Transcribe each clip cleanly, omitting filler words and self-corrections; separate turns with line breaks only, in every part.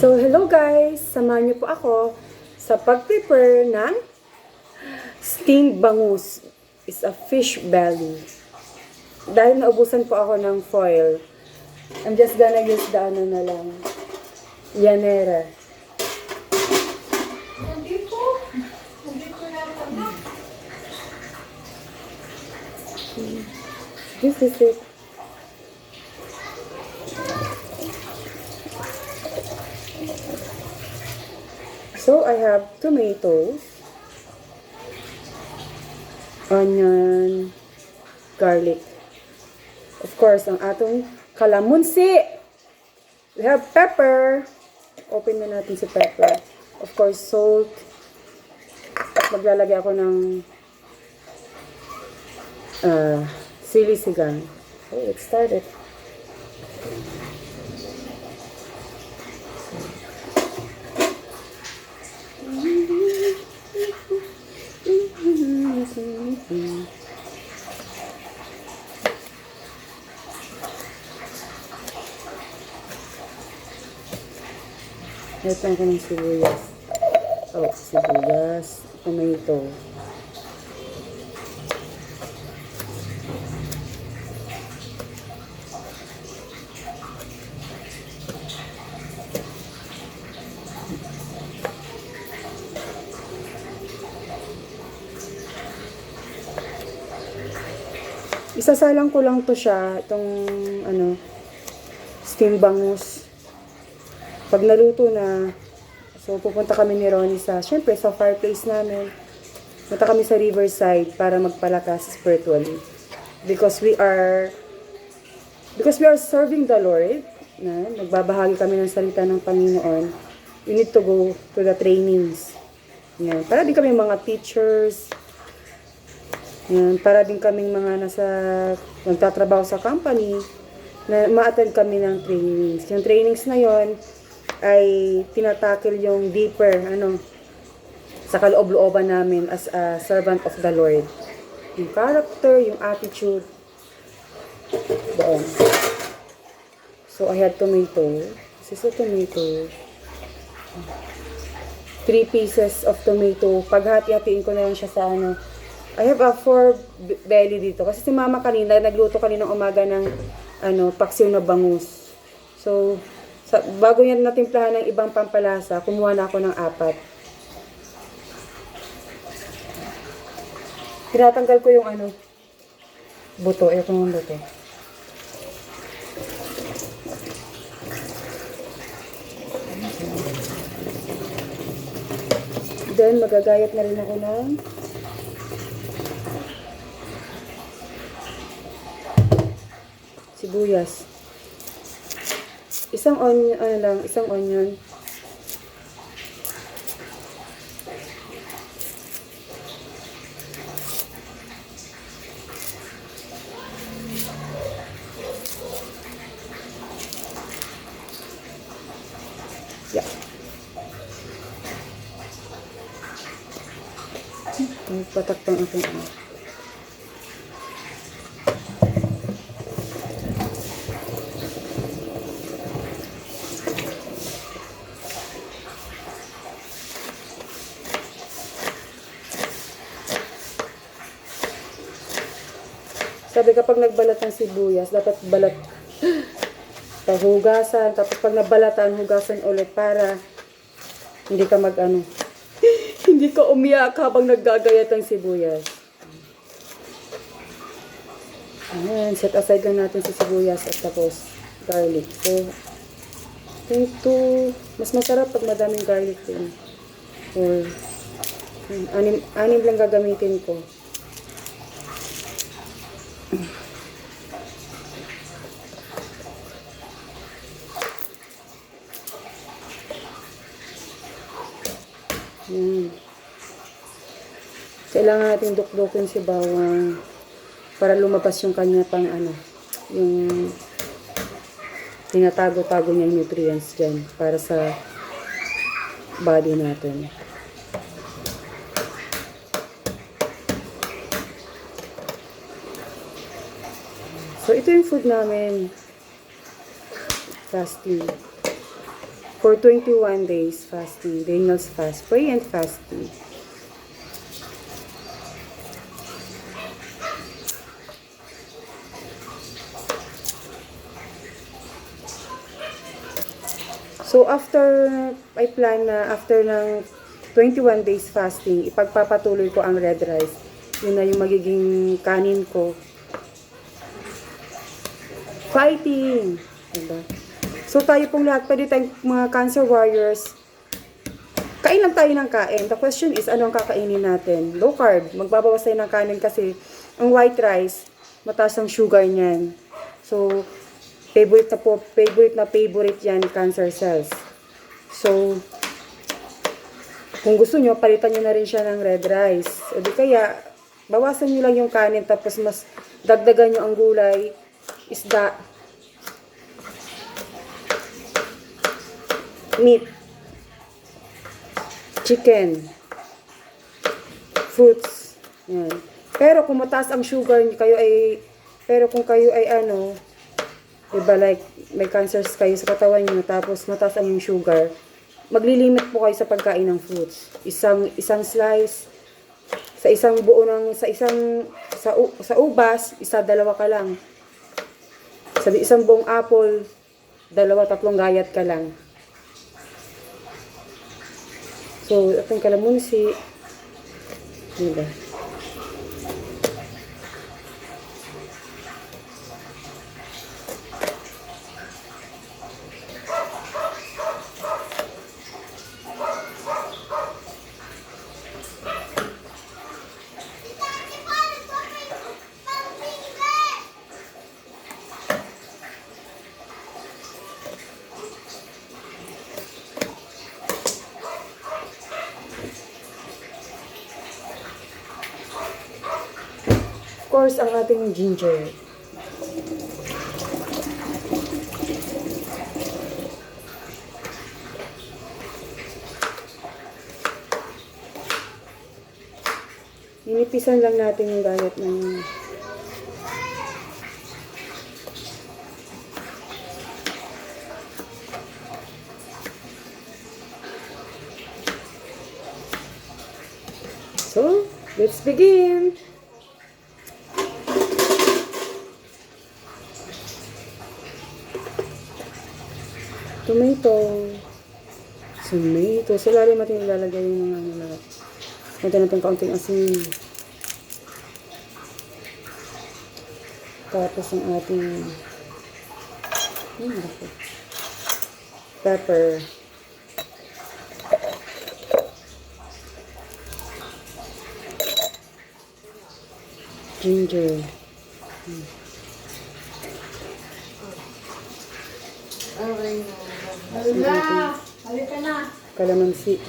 So, hello guys! Samahan niyo po ako sa pag-prepare ng steamed bangus. It's a fish belly. Dahil naubusan po ako ng foil, I'm just gonna use the ano na lang, yanera. This is it. So, I have tomatoes, onion, garlic. Of course, ang atong kalamunsi. We have pepper. Open na natin si pepper. Of course, salt. Maglalagay ako ng sili sigang. So, let's start it. Ito ko ng sibuyas. Oh, sibuyas. Tomato. Isasalang ko lang to siya, itong steamed bangus. Pag naluto na, so pupunta kami ni Ronnie syempre sa fireplace namin. Punta kami sa riverside para magpalakas spiritually. Because we are serving the Lord, nagbabahagi kami ng salita ng Panginoon, we need to go to the trainings. Yan. Para din kami mga teachers, yan, para din kaming mga nagtatrabaho sa company, na ma-attend kami ng trainings. Yung trainings na yon ay tinatakil yung deeper, sa kaloob-looban namin as a servant of the Lord. Yung character, yung attitude, doon. So, I had tomato. This is a tomato. 3 pieces of tomato. Paghati-hatiin ko na lang siya sa I have a 4 belly dito. Kasi si mama kanina, nagluto kaninang umaga ng paksiw na bangus. So, bago yan natimplahan ng ibang pampalasa, kumuha na ako ng 4. Tinatanggal ko yung buto. Ito yung buto. Then, magagayat na rin ako ng sibuyas. Isang onion. Yeah. Patakpang ako. Sabi kapag nagbalat ng sibuyas, dapat balat hugasan. Tapos pag nabalatan, hugasan ulit para hindi ka hindi ka umiyak habang naggagayat ng sibuyas. Ayan, set aside lang natin si sibuyas at tapos garlic. So, mas masarap pag madaming garlic din. Or, anim lang gagamitin ko. Yan. Kailangan natin dukdukin si bawang para lumabas yung kanya pang yung tinatago-tago niya yung nutrients dyan para sa body natin. So, ito yung food namin. Fasting. for 21 days fasting. Daniel's fast. Pray and fasting. So, after, I plan na after ng 21 days fasting, ipagpapatuloy ko ang red rice. Yun na yung magiging kanin ko. Fighting! Diba? So, tayo pong lahat, pwede tayong mga cancer warriors, kain lang tayo ng kain. The question is, ano ang kakainin natin? Low carb. Magbabawas tayo ng kanin kasi ang white rice, mataas ang sugar niyan. So, favorite yan ni cancer cells. So, kung gusto nyo, palitan nyo na rin siya ng red rice. O di kaya, bawasan nyo lang yung kanin, tapos mas dagdagan nyo ang gulay, isda, meat, chicken, fruits. Yan. Pero kung mataas ang sugar, kung kayo ay ano, diba, like, may cancers kayo sa katawan nyo, tapos mataas ang yung sugar, maglilimit po kayo sa pagkain ng fruits. Isang slice, sa isang buo ng, sa ubas, dalawa ka lang. Sa isang buong apple, 2-3 gayat ka lang. So, itong kalamunsi, diba? Of course, ang ating ginger. Ninipisan lang natin yung gayat ng So, let's begin! Tomato. Sa lalim natin ilalagay yung mga lahat. Punta natin kaunting asin. Tapos ang ating pepper. Ginger.
Halika na.
Kalamansi.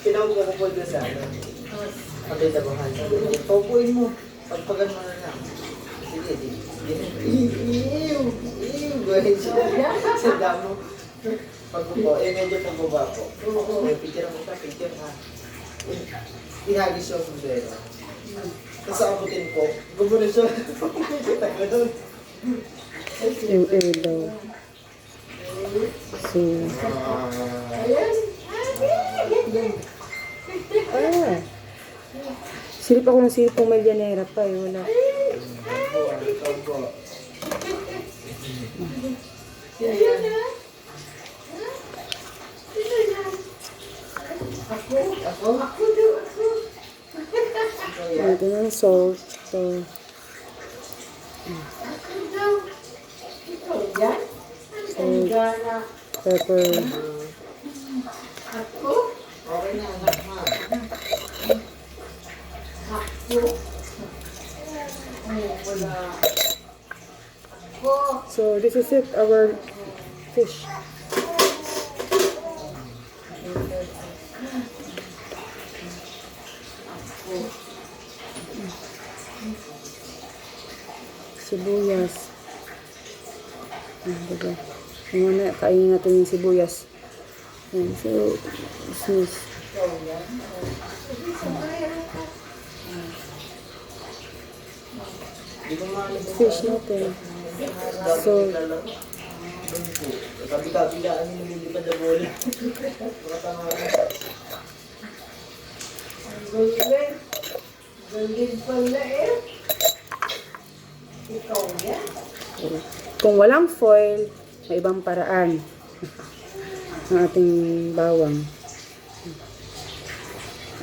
Kinaupo ko po doon sa ano. Pagay tabangan. Paupuin mo. Pagpagan mo na lang. Sige, Guwahin siya. Sa damo. Pagpupo. Medyo pagbaba po. Picture mo pa. Picture ha. Ihagis yung sombrero. Tapos abutin ko. Gumulo siya. Kita ko doon.
Daw. So, silip ako ng silip ng Melianera pa eh, wala. Ito ng salt. So, pepper.
Okay na, anak ma.
So, this is it, our fish. Sibuyas. Diba? Ngayon, kainin natin yung sibuyas. Ayan, so, business. Fish natin. So,
Doon po. Tabi-tabilaan yung lumilipad na bola. Makatama ka.
Ang galing. Galing pala eh. Ikaw yan.
Kung walang foil, may ibang paraan ang ating bawang.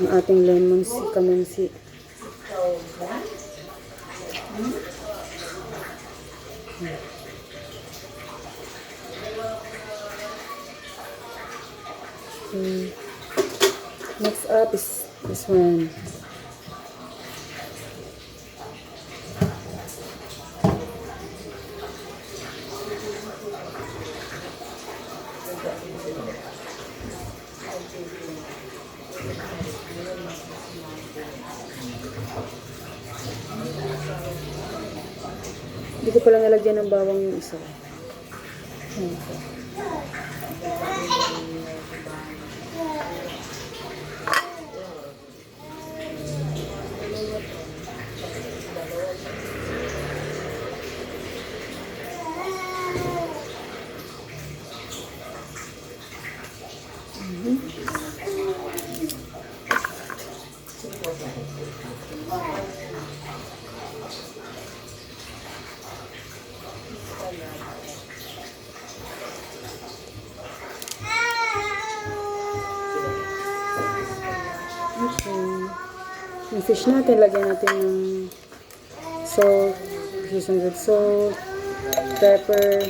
Ang ating lemon kamunsi.
Ikaw yan.
Next up is this one. Hindi ko pala nalagyan ng bawang yung isa. Okay. Yung fish natin, lagyan natin ng salt, seasoned with salt, pepper,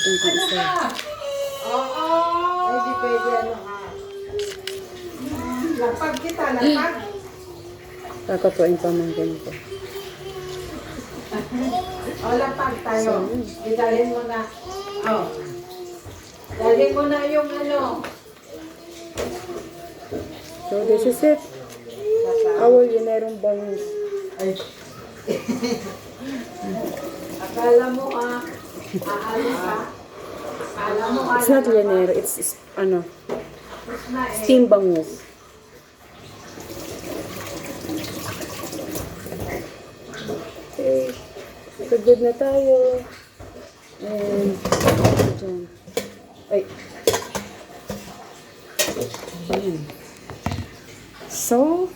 natin ito isa.
Oo. Ay, di pwede ano ha. Lapag kita, lapag.
Kakatuin pa man ganito.
O, lapag tayo. Idalhin mo na. O. Dalhin mo na yung ano.
So this is it. Our linerong bangus.
Ay,
Akala mo ha. Aalis ha. Akala mo ha.
It's not linero, it's ano,
Na eh.
steam bangus. Okay. So good na tayo. And, dyan. Ay. Ayan. So,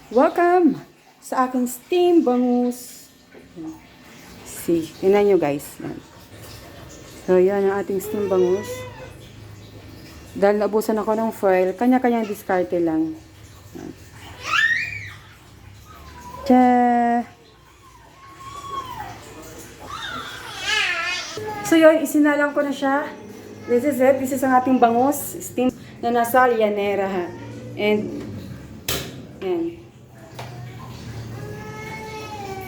welcome sa aking steam bangus. Ayan. See, tingnan nyo guys. Yan. So, yan ang ating steam bangus. Dahil naubusan ako ng foil, kanya-kanyang diskarte lang. Yan. Tcha! So yun, isinalang ko na siya. This is it. This is ang ating bangus, steam na nasa llanera ha. And, yan.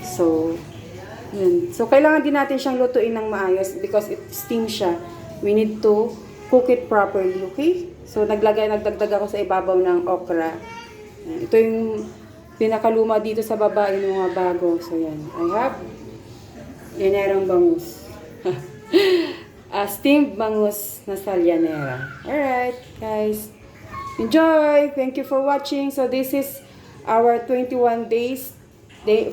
So, yun. So, kailangan din natin siyang lutuin ng maayos because it steam siya. We need to cook it properly, okay? So, nagdagdag ako sa ibabaw ng okra. Yan. Ito yung pinakaluma dito sa baba, yung mga bago. So, yan. I have llanerang bangus. Steamed bangus na sa llanera. Alright, guys. Enjoy! Thank you for watching. So, this is our 21 days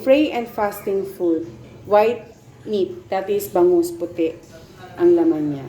pray and fasting food. White meat. That is bangus puti ang laman niya.